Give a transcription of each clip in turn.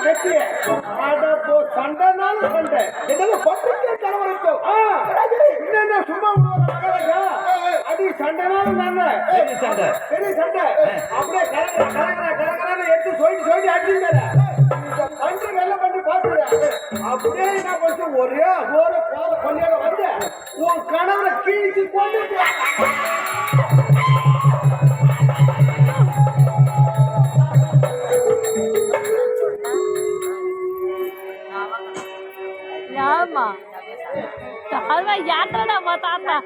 கட்டி சண்டைனாலும் சண்டை ஏதாவது பத்திரிக்கை கலவரத்தோம் என்னென்ன சும்மா அடி சண்டைனாலும் சண்டை பெரிய சண்டை அப்படியே கலகரான்னு எடுத்து சொல்லி அடிச்சுங்க பஞ்சு வெள்ள பண்ணி பாத்துறேன் அப்படியே என்ன பண்ணி ஒரே ஒரு போத கொள்ளையோட வந்து உன் கணவரை கீழ்ச்சி கொண்டு ஆமா அதான் யாத்திரடா தாத்தா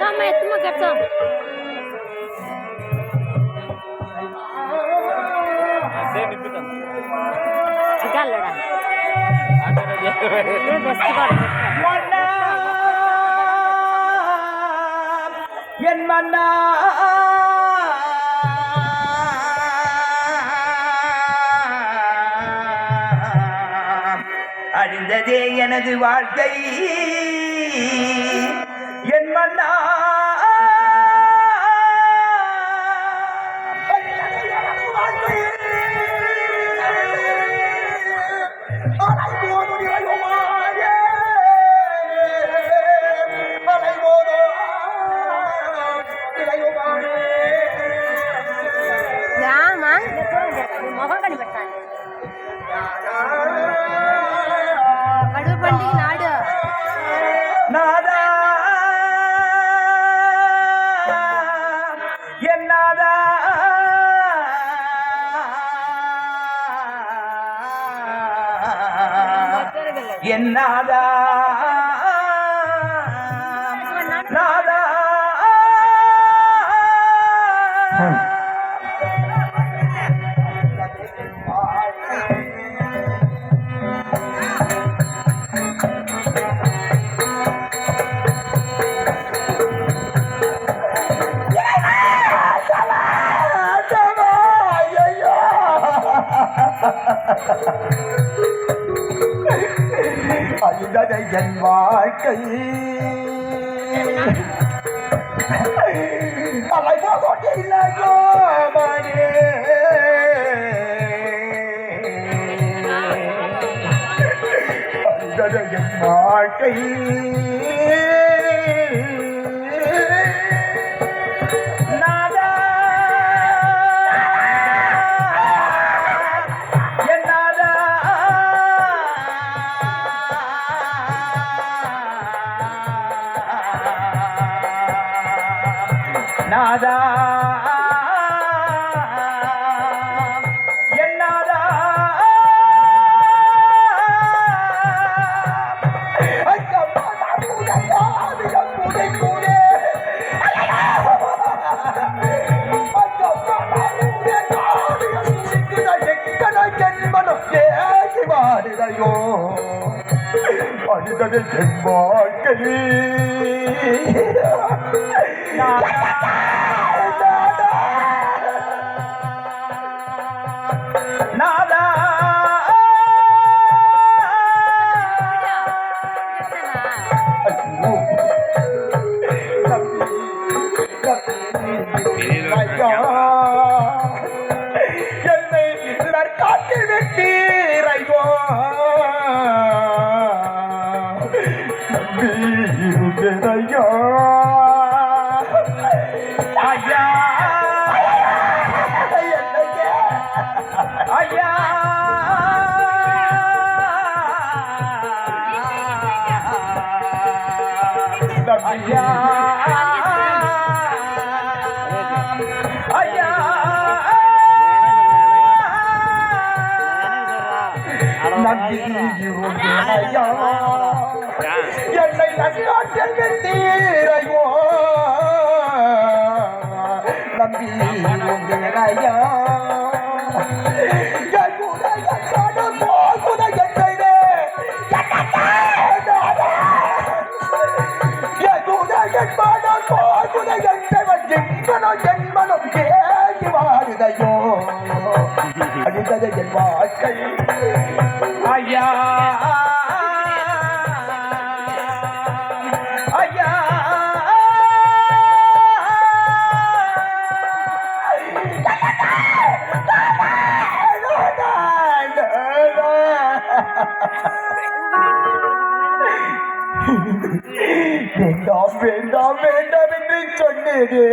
நம்ம எத்தனை கட்சம் இல்லடா என் மன்னா அழிந்ததே எனது வாழ்க்கை என் மன்னா என்னாதா நாதா அழிந்ததை என் வாழ்க்கை அலைபோட்டில்லையோ மனே அழிந்ததை என் வாழ்க்கை நாதா என்னாதா அழுதது என் வாழ்க்கை நாதா என்னை நற்காட்டில் வெட்டீரையோ நம்பியிருந்தேனையா ஐயா ஐயா ஐயா ஐயா நம்பியிருந்தேனையா என்னை நற்காட்டில் வெட்டீரையோ நம்பியிருந்தேனையா ஜென்மனும் கேள்வி வாழுதையோ அழுத முடிந்தது என் வாழ்க்கை ஐயா ஐயா வேண்டாம் வேண்டாம் வேண்டாம் என்று சொன்னேனே